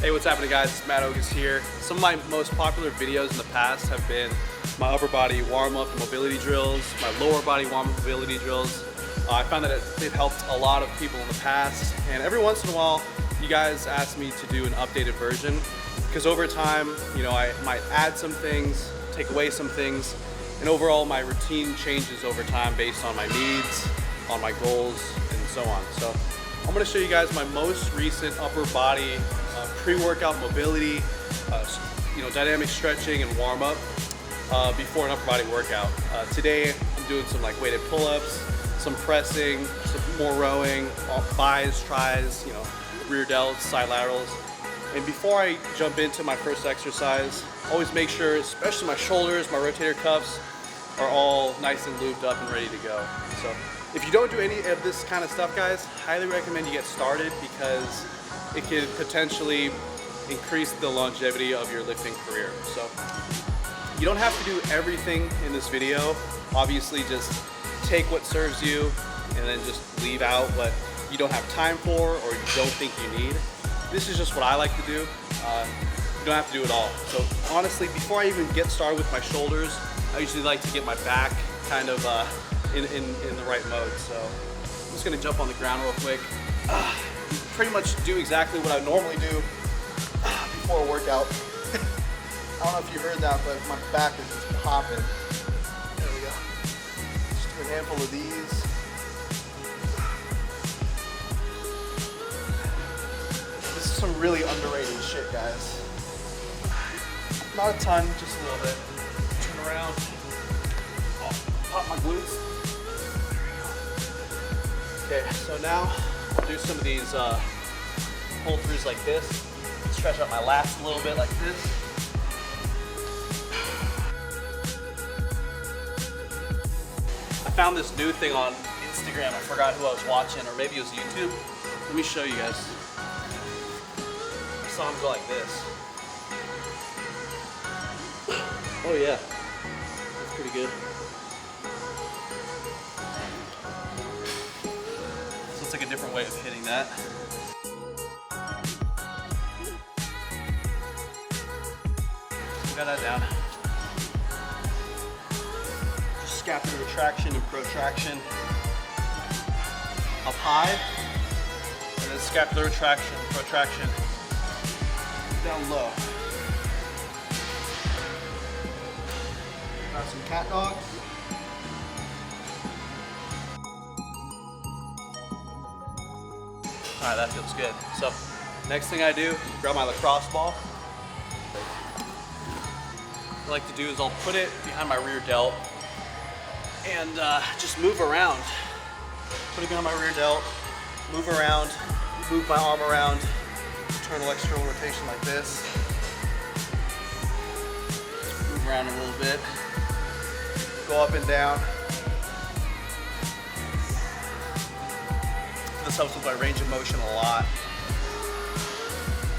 Hey, what's happening, guys? It's Matt Ogus here. Some of my most popular videos in the past have been my upper body warm-up and mobility drills, my lower body warm-up mobility drills. I found that they've helped a lot of people in the past, and every once in a while, you guys ask me to do an updated version, because over time, you know, I might add some things, take away some things, and overall my routine changes over time based on my needs, on my goals, and so on. So I'm going to show you guys my most recent upper body pre-workout mobility, dynamic stretching and warm-up before an upper body workout. Today I'm doing some like weighted pull-ups, some pressing, some more rowing, bis, tris, rear delts, side laterals. And before I jump into my first exercise, always make sure, especially my shoulders, my rotator cuffs, are all nice and lubed up and ready to go. So if you don't do any of this kind of stuff, guys, highly recommend you get started, because it could potentially increase the longevity of your lifting career. So you don't have to do everything in this video. Obviously, just take what serves you and then just leave out what you don't have time for or you don't think you need. This is just what I like to do. You don't have to do it all. So honestly, before I even get started with my shoulders, I usually like to get my back kind of in the right mode. So I'm just gonna jump on the ground real quick. Pretty much do exactly what I normally do before a workout. I don't know if you heard that, but my back is just popping. There we go. Just do a handful of these. This is some really underrated shit, guys. Not a ton, just a little bit. Turn around. Oh, pop my glutes. There we go. Okay, so now I'll do some of these pull-throughs like this. Stretch out my lats a little bit like this. I found this new thing on Instagram. I forgot who I was watching, or maybe it was YouTube. Let me show you guys. I saw him go like this. Oh yeah, that's pretty good. So it's like a different way of hitting that. Got that down. Just scapular retraction and protraction up high, and then scapular retraction, protraction down low. Got some cat dogs. All right, that feels good. So next thing I do, grab my lacrosse ball. What I like to do is I'll put it behind my rear delt and just move around. Put it behind my rear delt, move around, move my arm around, internal external rotation like this. Move around a little bit, go up and down. This helps with my range of motion a lot.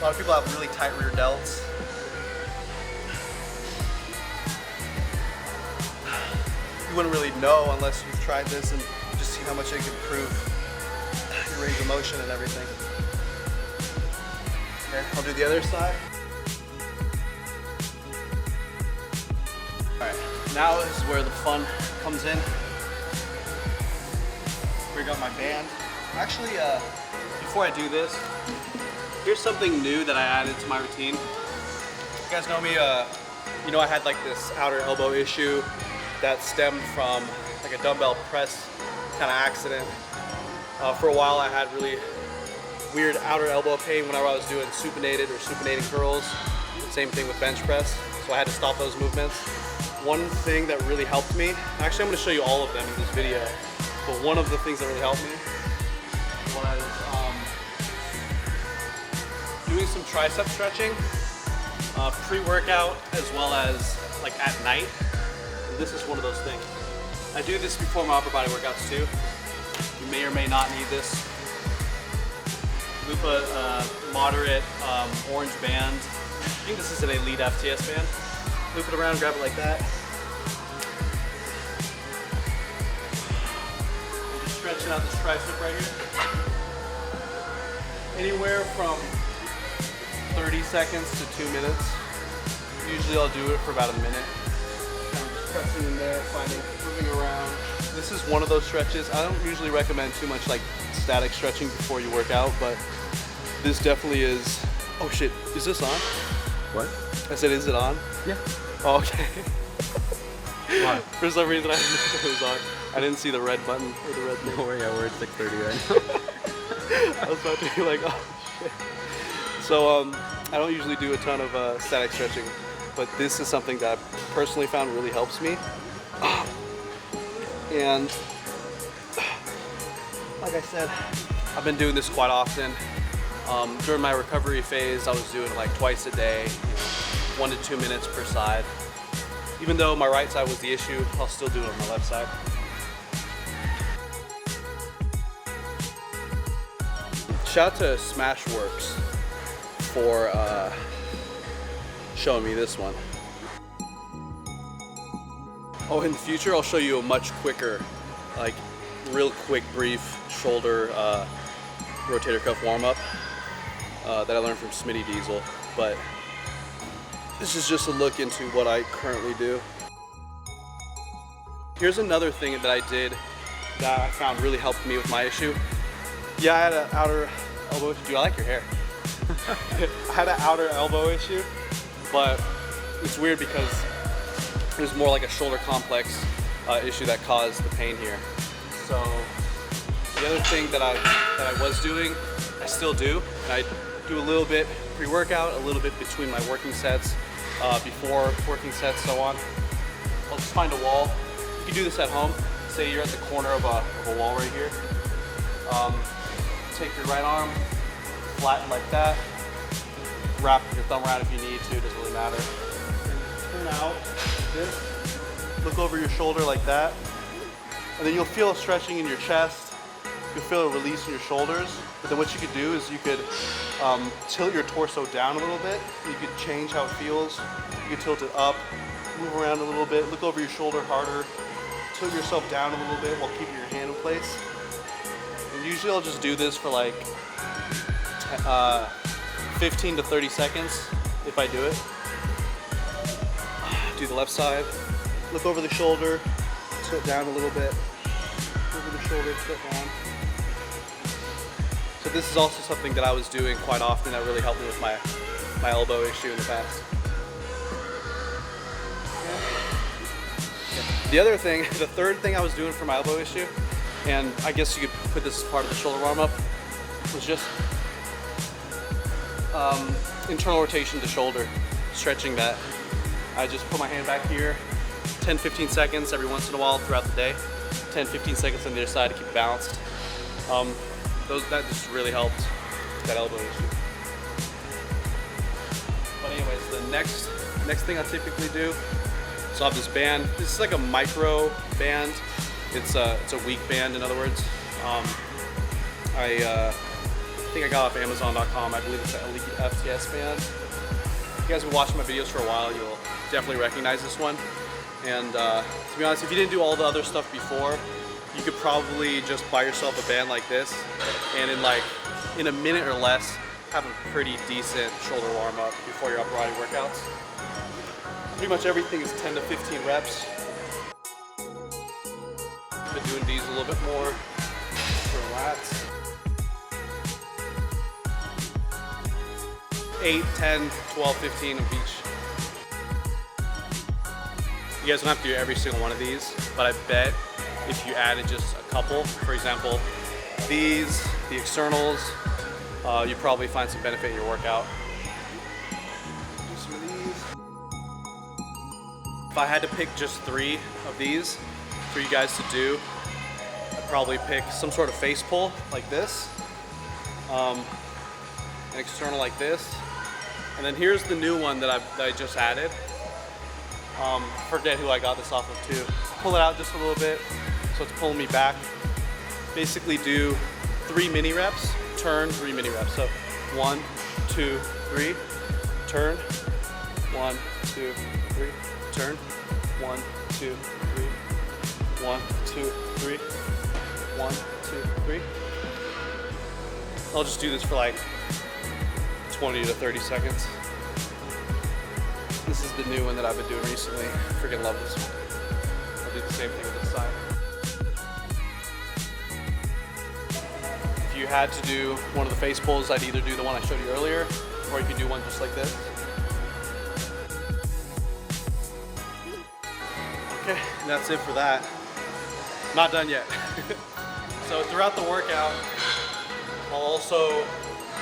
A lot of people have really tight rear delts. You wouldn't really know unless you've tried this and just seen how much it can improve your range of motion and everything. Okay, I'll do the other side. All right, now is where the fun comes in. Bring up my band. Actually, before I do this, here's something new that I added to my routine. You guys know me, I had like this outer elbow issue that stemmed from like a dumbbell press kind of accident. For a while I had really weird outer elbow pain whenever I was doing supinated or supinating curls. Same thing with bench press, so I had to stop those movements. One thing that really helped me, actually I'm going to show you all of them in this video, but one of the things that really helped me was doing some tricep stretching, pre-workout as well as like at night. This is one of those things. I do this before my upper body workouts too. You may or may not need this. Loop a moderate orange band. I think this is an Elite FTS band. Loop it around, grab it like that. And just stretching out this tricep right here. Anywhere from 30 seconds to 2 minutes. Usually I'll do it for about a minute. Kind of just pressing in there, moving around. This is one of those stretches. I don't usually recommend too much like static stretching before you work out, but this definitely is. Oh shit, is this on? What? I said, is it on? Yeah. Oh, okay. Why? For some reason I didn't know it was on. I didn't see the red button or the red thing. Don't worry, yeah, we're at 6:30 right now. I was about to be like, oh shit. So I don't usually do a ton of static stretching, but this is something that I've personally found really helps me. And like I said, I've been doing this quite often. During my recovery phase, I was doing it like twice a day, 1 to 2 minutes per side. Even though my right side was the issue, I'll still do it on my left side. Shout out to Smashworks for showing me this one. Oh, in the future I'll show you a much quicker, like real quick, brief shoulder rotator cuff warm-up that I learned from Smitty Diesel. But this is just a look into what I currently do. Here's another thing that I did that I found really helped me with my issue. Yeah, I had an outer elbow issue. Dude, I like your hair. I had an outer elbow issue, but it's weird because it was more like a shoulder complex issue that caused the pain here. So the other thing that I was doing, I still do. I do a little bit pre-workout, a little bit between my working sets, before working sets, so on. I'll just find a wall. You can do this at home. Say you're at the corner of a wall right here. Take your right arm, flatten like that. Wrap your thumb around if you need to, doesn't really matter. Turn out this. Look over your shoulder like that. And then you'll feel a stretching in your chest. You'll feel a release in your shoulders. But then what you could do is you could tilt your torso down a little bit. You could change how it feels. You could tilt it up, move around a little bit, look over your shoulder harder, tilt yourself down a little bit while keeping your hand in place. And usually I'll just do this for like 15 to 30 seconds if I do it. Do the left side, look over the shoulder, tilt down a little bit, over the shoulder, tilt down. So this is also something that I was doing quite often that really helped me with my elbow issue in the past. The other thing, the third thing I was doing for my elbow issue, and I guess you could put this as part of the shoulder warm up, was just internal rotation to shoulder, stretching that. I just put my hand back here, 10-15 seconds every once in a while throughout the day, 10-15 seconds on the other side to keep it balanced. That just really helped that elbow issue. But anyways, the next thing I typically do, so I have this band. This is like a micro band. It's a weak band, in other words. I think I got it off Amazon.com. I believe it's an Elite FTS band. If you guys have been watching my videos for a while, you'll definitely recognize this one. And to be honest, if you didn't do all the other stuff before, you could probably just buy yourself a band like this, and in a minute or less, have a pretty decent shoulder warm up before your upper body workouts. Pretty much everything is 10 to 15 reps. Been doing these a little bit more for lats. 8, 10, 12, 15 of each. You guys don't have to do every single one of these, but I bet if you added just a couple, for example, these, the externals, you probably find some benefit in your workout. Do some of these. If I had to pick just 3 of these for you guys to do, I'd probably pick some sort of face pull like this, an external like this, and then here's the new one that I just added. Forget who I got this off of too. Pull it out just a little bit, so it's pulling me back. Basically do 3 mini reps, turn, 3 mini reps. So 1, 2, 3, turn, 1, 2, 3, turn, 1, 2, 3, 1, 2, 3, 1, 2, 3. I'll just do this for like 20 to 30 seconds. This is the new one that I've been doing recently. Freaking love this one. I'll do the same thing with this side. If you had to do one of the face pulls, I'd either do the one I showed you earlier, or you could do one just like this. Okay, and that's it for that. Not done yet. So throughout the workout, I'll also,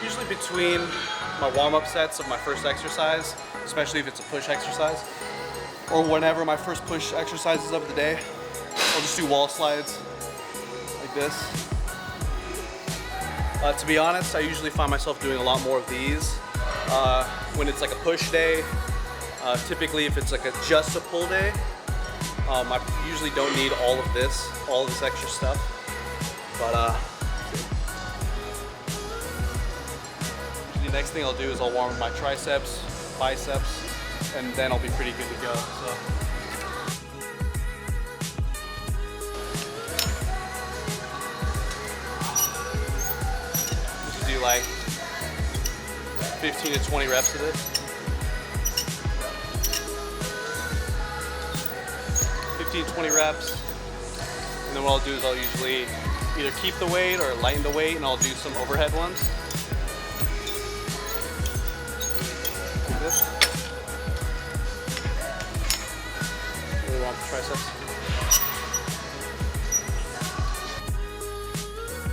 usually between my warm-up sets of my first exercise, especially if it's a push exercise, or whenever my first push exercises of the day, I'll just do wall slides like this. To be honest, I usually find myself doing a lot more of these when it's like a push day. Typically, if it's like just a pull day, I usually don't need all of this extra stuff. But the next thing I'll do is I'll warm up my triceps, biceps, and then I'll be pretty good to go. So. Just do like 15 to 20 reps of this. 15, 20 reps. And then what I'll do is I'll usually either keep the weight or lighten the weight, and I'll do some overhead ones. Like this. Really warm up the triceps.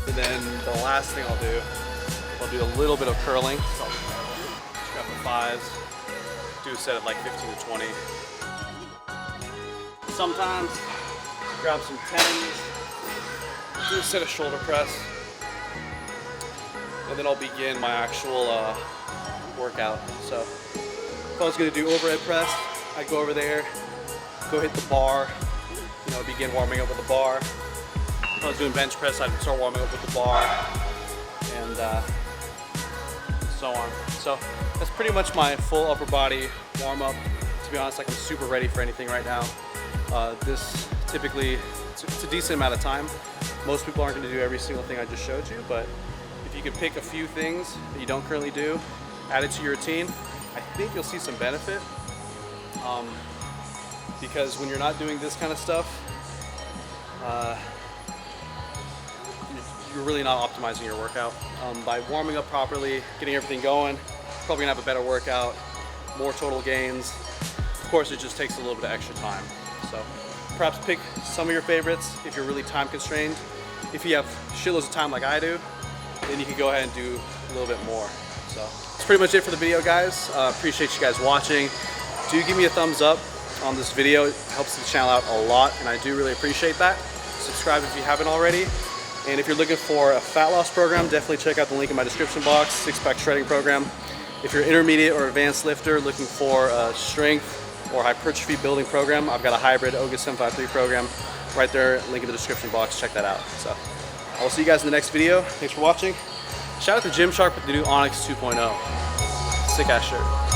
And then the last thing I'll do a little bit of curling. So I'll just grab the 5s, do a set of like 15 to 20. Sometimes grab some 10s, do a set of shoulder press, and then I'll begin my actual workout. So if I was gonna do overhead press, I'd go over there, go hit the bar, begin warming up with the bar. If I was doing bench press, I'd start warming up with the bar, and so on. So that's pretty much my full upper body warm up. To be honest, like I'm super ready for anything right now. This typically, it's a decent amount of time. Most people aren't going to do every single thing I just showed you, but if you can pick a few things that you don't currently do, add it to your routine, I think you'll see some benefit. Because when you're not doing this kind of stuff, you're really not optimizing your workout. By warming up properly, getting everything going, you're probably going to have a better workout, more total gains. Of course, it just takes a little bit of extra time. So perhaps pick some of your favorites if you're really time constrained. If you have shitloads of time like I do, then you can go ahead and do a little bit more. So that's pretty much it for the video, guys. Appreciate you guys watching. Do give me a thumbs up on this video. It helps the channel out a lot, and I do really appreciate that. Subscribe if you haven't already. And if you're looking for a fat loss program, definitely check out the link in my description box, 6-pack shredding program. If you're intermediate or advanced lifter looking for a strength or hypertrophy building program, I've got a hybrid Ogusfit 753 program right there, link in the description box, check that out. So I will see you guys in the next video. Thanks for watching. Shout out to Gymshark with the new Onyx 2.0. Sick ass shirt.